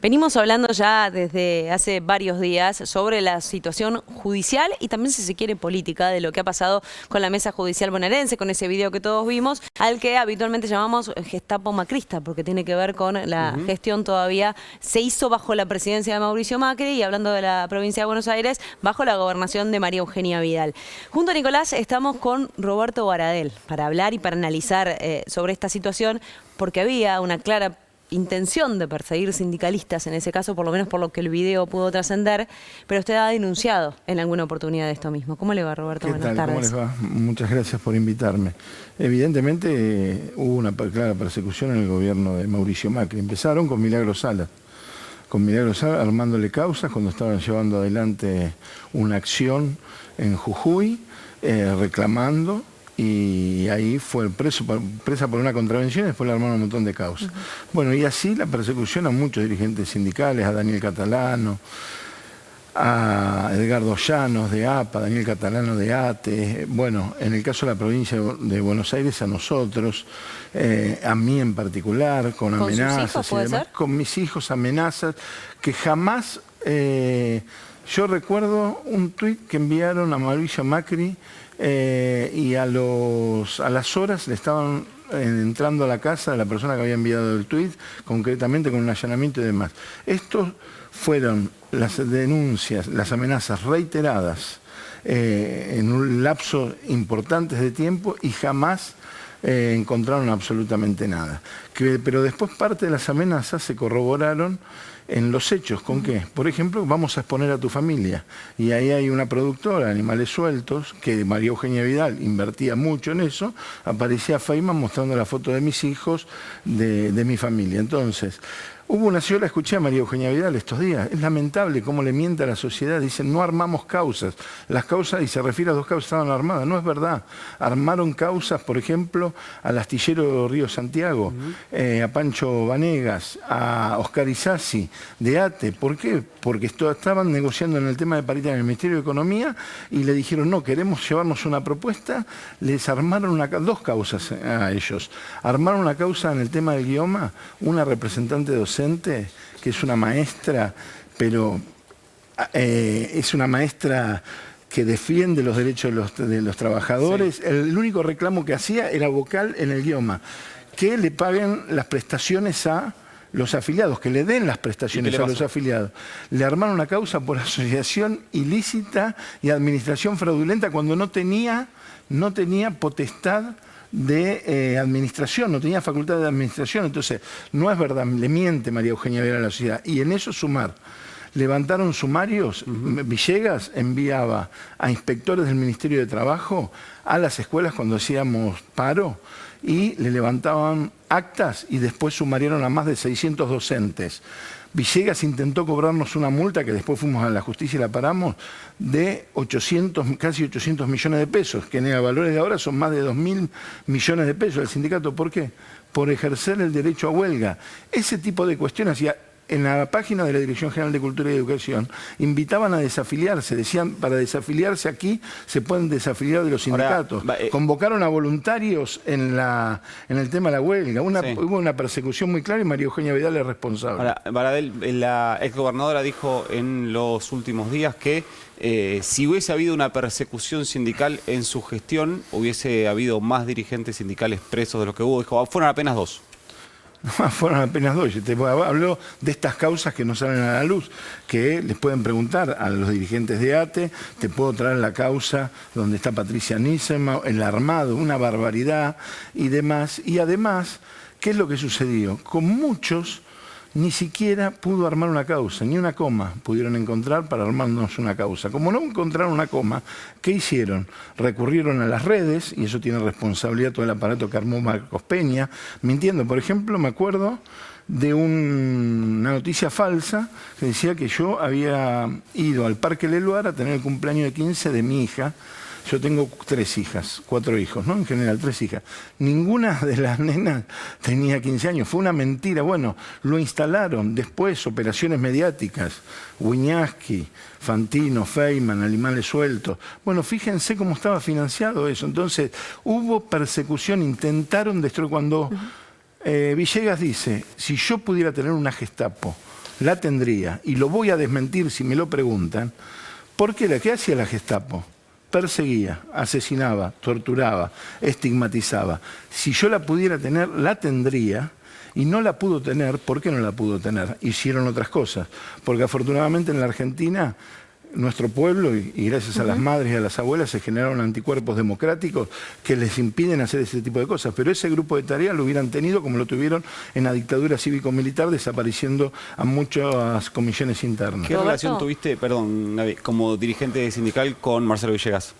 Venimos hablando ya desde hace varios días sobre la situación judicial y también, si se quiere, política de lo que ha pasado con la mesa judicial bonaerense, con ese video que todos vimos, al que habitualmente llamamos Gestapo macrista, porque tiene que ver con la gestión todavía, se hizo bajo la presidencia de Mauricio Macri y, hablando de la provincia de Buenos Aires, bajo la gobernación de María Eugenia Vidal. Junto a Nicolás estamos con Roberto Baradel para hablar y para analizar sobre esta situación, porque había una clara intención de perseguir sindicalistas en ese caso, por lo menos por lo que el video pudo trascender, pero usted ha denunciado en alguna oportunidad esto mismo. ¿Cómo le va, Roberto? Buenas tardes. ¿Cómo les va? Muchas gracias por invitarme. Evidentemente hubo una clara persecución en el gobierno de Mauricio Macri. Empezaron con Milagro Sala. Con Milagro Sala armándole causas cuando estaban llevando adelante una acción en Jujuy, reclamando, y ahí fue presa por una contravención y después le armaron un montón de causas. Bueno, y así la persecución a muchos dirigentes sindicales, a Daniel Catalano, a Edgardo Llanos de APA, Daniel Catalano de ATE, bueno, en el caso de la provincia de Buenos Aires, a nosotros, a mí en particular, con amenazas. ¿Con sus hijos, puede ser? Con mis hijos, amenazas, que jamás... yo recuerdo un tuit que enviaron a Mauricio Macri y a las horas le estaban entrando a la casa de la persona que había enviado el tuit, concretamente con un allanamiento y demás. Estos fueron las denuncias, las amenazas reiteradas en un lapso importante de tiempo y jamás encontraron absolutamente nada. Pero después parte de las amenazas se corroboraron en los hechos. ¿Con qué? Por ejemplo, vamos a exponer a tu familia. Y ahí hay una productora, Animales Sueltos, que María Eugenia Vidal invertía mucho en eso, aparecía Feynman mostrando la foto de mis hijos, de mi familia. Entonces, yo la escuché a María Eugenia Vidal estos días. Es lamentable cómo le miente a la sociedad. Dicen, no armamos causas. Las causas, y se refiere a 2 causas, estaban armadas. No es verdad. Armaron causas, por ejemplo, al astillero Río Santiago, a Pancho Vanegas, a Oscar Isasi, de ATE. ¿Por qué? Porque estaban negociando en el tema de paridad en el Ministerio de Economía y le dijeron, no, queremos llevarnos una propuesta. Les armaron 2 causas a ellos. Armaron una causa en el tema del idioma, una representante docente, que es una maestra, pero es una maestra que defiende los derechos de los trabajadores. Sí. El único reclamo que hacía era vocal en el idioma, que le paguen las prestaciones a los afiliados, que le den las prestaciones a los afiliados. Le armaron una causa por asociación ilícita y administración fraudulenta cuando no tenía potestad de administración, no tenía facultad de administración. Entonces, no es verdad, le miente María Eugenia Vidal a la sociedad. Y en eso sumar. Levantaron sumarios, Villegas enviaba a inspectores del Ministerio de Trabajo a las escuelas cuando hacíamos paro y le levantaban actas y después sumariaron a más de 600 docentes. Villegas intentó cobrarnos una multa, que después fuimos a la justicia y la paramos, de casi 800 millones de pesos, que en valores de ahora son más de 2.000 millones de pesos del sindicato. ¿Por qué? Por ejercer el derecho a huelga. Ese tipo de cuestiones. En la página de la Dirección General de Cultura y Educación invitaban a desafiliarse, decían, para desafiliarse aquí se pueden desafiliar de los sindicatos. Ahora, convocaron a voluntarios en el tema de la huelga. Hubo una persecución muy clara y María Eugenia Vidal es responsable. Ahora, Baradel, la exgobernadora dijo en los últimos días que si hubiese habido una persecución sindical en su gestión, hubiese habido más dirigentes sindicales presos de los que hubo. Dijo, fueron apenas 2. No, fueron apenas 2. Habló de estas causas que no salen a la luz, que les pueden preguntar a los dirigentes de ATE. Te puedo traer la causa donde está Patricia Nisema, el armado, una barbaridad y demás. Y además, ¿qué es lo que sucedió? Con muchos ni siquiera pudo armar una causa, ni una coma pudieron encontrar para armarnos una causa. Como no encontraron una coma, ¿qué hicieron? Recurrieron a las redes, y eso tiene responsabilidad todo el aparato que armó Marcos Peña, mintiendo. Por ejemplo, me acuerdo de una noticia falsa que decía que yo había ido al Parque Leluar a tener el cumpleaños de 15 de mi hija. Yo tengo 3 hijas, 4 hijos, ¿no? En general, 3 hijas. Ninguna de las nenas tenía 15 años. Fue una mentira. Bueno, lo instalaron. Después, operaciones mediáticas. Wiñaski, Fantino, Feynman, Animales Sueltos. Bueno, fíjense cómo estaba financiado eso. Entonces, hubo persecución, intentaron destruir. Cuando Villegas dice, si yo pudiera tener una Gestapo la tendría, y lo voy a desmentir si me lo preguntan, porque ¿qué hacía la Gestapo? Perseguía, asesinaba, torturaba, estigmatizaba. Si yo la pudiera tener, la tendría, y no la pudo tener. ¿Por qué no la pudo tener? Hicieron otras cosas, porque afortunadamente en la Argentina, nuestro pueblo, y gracias a las madres y a las abuelas, se generaron anticuerpos democráticos que les impiden hacer ese tipo de cosas. Pero ese grupo de tareas lo hubieran tenido como lo tuvieron en la dictadura cívico-militar, desapareciendo a muchas comisiones internas. ¿Qué relación tuviste, perdón, Navi, como dirigente sindical con Marcelo Villegas?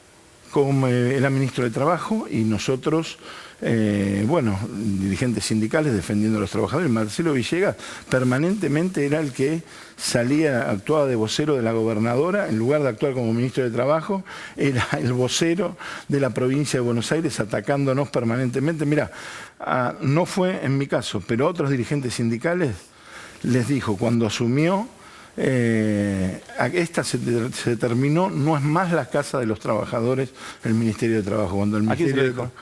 Como era ministro de Trabajo y nosotros, bueno, dirigentes sindicales defendiendo a los trabajadores. Marcelo Villegas permanentemente era el que salía, actuaba de vocero de la gobernadora, en lugar de actuar como ministro de Trabajo, era el vocero de la provincia de Buenos Aires atacándonos permanentemente. Mirá, no fue en mi caso, pero otros dirigentes sindicales les dijo cuando asumió, esta se terminó, no es más la casa de los trabajadores el Ministerio de Trabajo. Cuando el Ministerio de Trabajo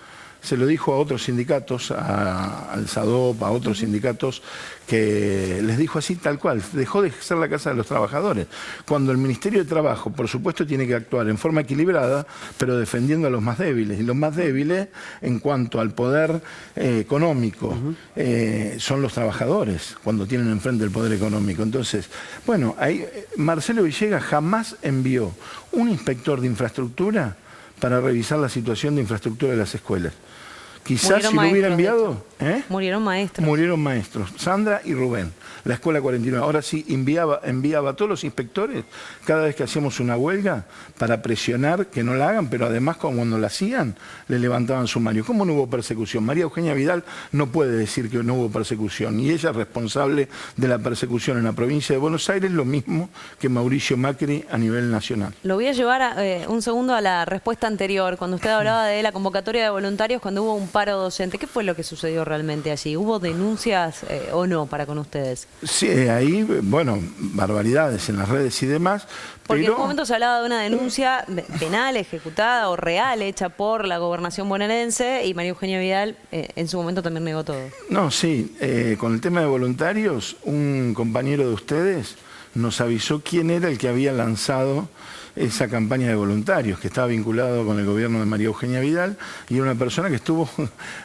se lo dijo a otros sindicatos, al SADOP, a otros sindicatos, que les dijo así tal cual, dejó de ser la casa de los trabajadores. Cuando el Ministerio de Trabajo, por supuesto, tiene que actuar en forma equilibrada, pero defendiendo a los más débiles. Y los más débiles, en cuanto al poder económico, son los trabajadores, cuando tienen enfrente el poder económico. Entonces, bueno, ahí, Marcelo Villegas jamás envió un inspector de infraestructura para revisar la situación de infraestructura de las escuelas. Quizás si lo hubiera enviado... Murieron maestros. Murieron maestros. Sandra y Rubén, la escuela 49. Ahora sí, enviaba a todos los inspectores cada vez que hacíamos una huelga para presionar que no la hagan, pero además cuando la hacían, le levantaban sumario. ¿Cómo no hubo persecución? María Eugenia Vidal no puede decir que no hubo persecución, y ella es responsable de la persecución en la provincia de Buenos Aires, lo mismo que Mauricio Macri a nivel nacional. Lo voy a llevar un segundo a la respuesta anterior, cuando usted hablaba de la convocatoria de voluntarios cuando hubo un paro docente. ¿Qué fue lo que sucedió realmente allí? ¿Hubo denuncias o no para con ustedes? Sí, ahí, bueno, barbaridades en las redes y demás. Porque pero... en un momento se hablaba de una denuncia penal ejecutada o real hecha por la gobernación bonaerense, y María Eugenia Vidal en su momento también negó todo. No, sí, con el tema de voluntarios, un compañero de ustedes nos avisó quién era el que había lanzado esa campaña de voluntarios, que estaba vinculado con el gobierno de María Eugenia Vidal, y una persona que estuvo,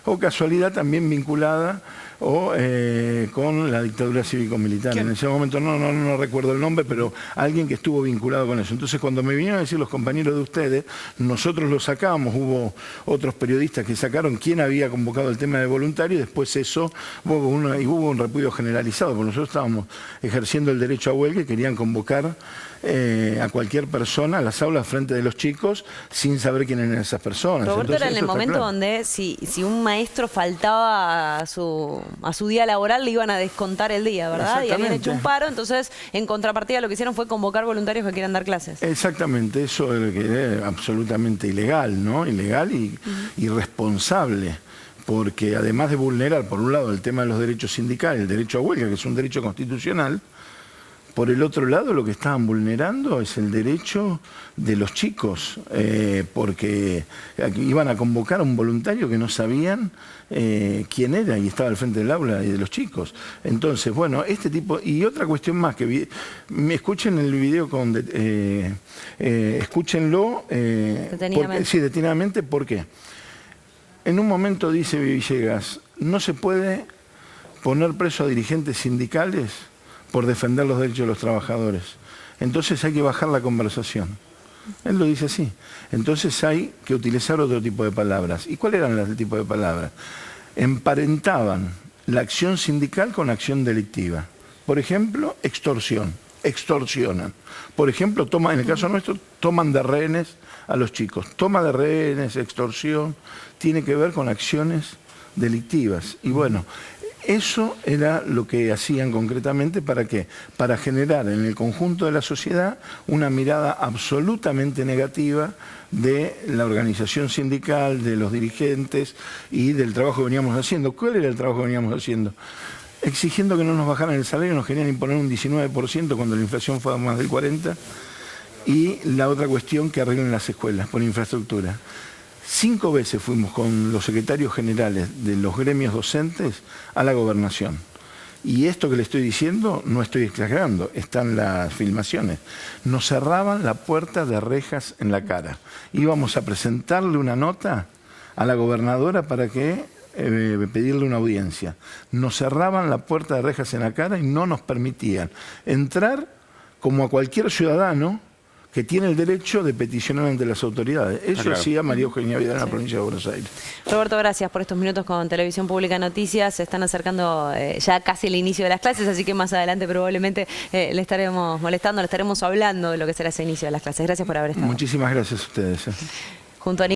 o casualidad, también vinculada con la dictadura cívico-militar. En ese momento no recuerdo el nombre, pero alguien que estuvo vinculado con eso. Entonces, cuando me vinieron a decir los compañeros de ustedes, nosotros lo sacamos, hubo otros periodistas que sacaron quién había convocado el tema de voluntario, y después eso hubo un repudio generalizado, porque nosotros estábamos ejerciendo el derecho a huelga y querían convocar a cualquier persona a las aulas frente de los chicos sin saber quién eran esas personas. Roberto, era en el momento donde si un maestro faltaba a su día laboral, le iban a descontar el día, ¿verdad? Y habían hecho un paro, entonces en contrapartida lo que hicieron fue convocar voluntarios que quieran dar clases. Exactamente, eso es absolutamente ilegal, ¿no? Ilegal y irresponsable. Porque además de vulnerar, por un lado, el tema de los derechos sindicales, el derecho a huelga, que es un derecho constitucional, por el otro lado, lo que estaban vulnerando es el derecho de los chicos, porque iban a convocar a un voluntario que no sabían quién era y estaba al frente del aula y de los chicos. Entonces, bueno, este tipo... Y otra cuestión más, que me escuchen el video, escúchenlo detenidamente. Sí, detenidamente, ¿por qué? En un momento dice Villegas, no se puede poner preso a dirigentes sindicales por defender los derechos de los trabajadores. Entonces hay que bajar la conversación. Él lo dice así. Entonces hay que utilizar otro tipo de palabras. ¿Y cuáles eran el tipo de palabras? Emparentaban la acción sindical con acción delictiva. Por ejemplo, extorsión. Extorsionan. Por ejemplo, en el caso nuestro, toman de rehenes a los chicos. Toma de rehenes, extorsión, tiene que ver con acciones delictivas. Y bueno, eso era lo que hacían concretamente. ¿Para qué? Para generar en el conjunto de la sociedad una mirada absolutamente negativa de la organización sindical, de los dirigentes y del trabajo que veníamos haciendo. ¿Cuál era el trabajo que veníamos haciendo? Exigiendo que no nos bajaran el salario, nos querían imponer un 19% cuando la inflación fue a más del 40%. Y la otra cuestión, que arreglen las escuelas por infraestructura. 5 veces fuimos con los secretarios generales de los gremios docentes a la gobernación. Y esto que le estoy diciendo, no estoy exagerando, están las filmaciones. Nos cerraban la puerta de rejas en la cara. Íbamos a presentarle una nota a la gobernadora para que pedirle una audiencia. Nos cerraban la puerta de rejas en la cara y no nos permitían entrar como a cualquier ciudadano que tiene el derecho de peticionar ante las autoridades. Eso hacía María Eugenia Vidal en la provincia de Buenos Aires. Roberto, gracias por estos minutos con Televisión Pública Noticias. Se están acercando ya casi el inicio de las clases, así que más adelante probablemente le estaremos molestando, le estaremos hablando de lo que será ese inicio de las clases. Gracias por haber estado. Muchísimas gracias a ustedes. Junto a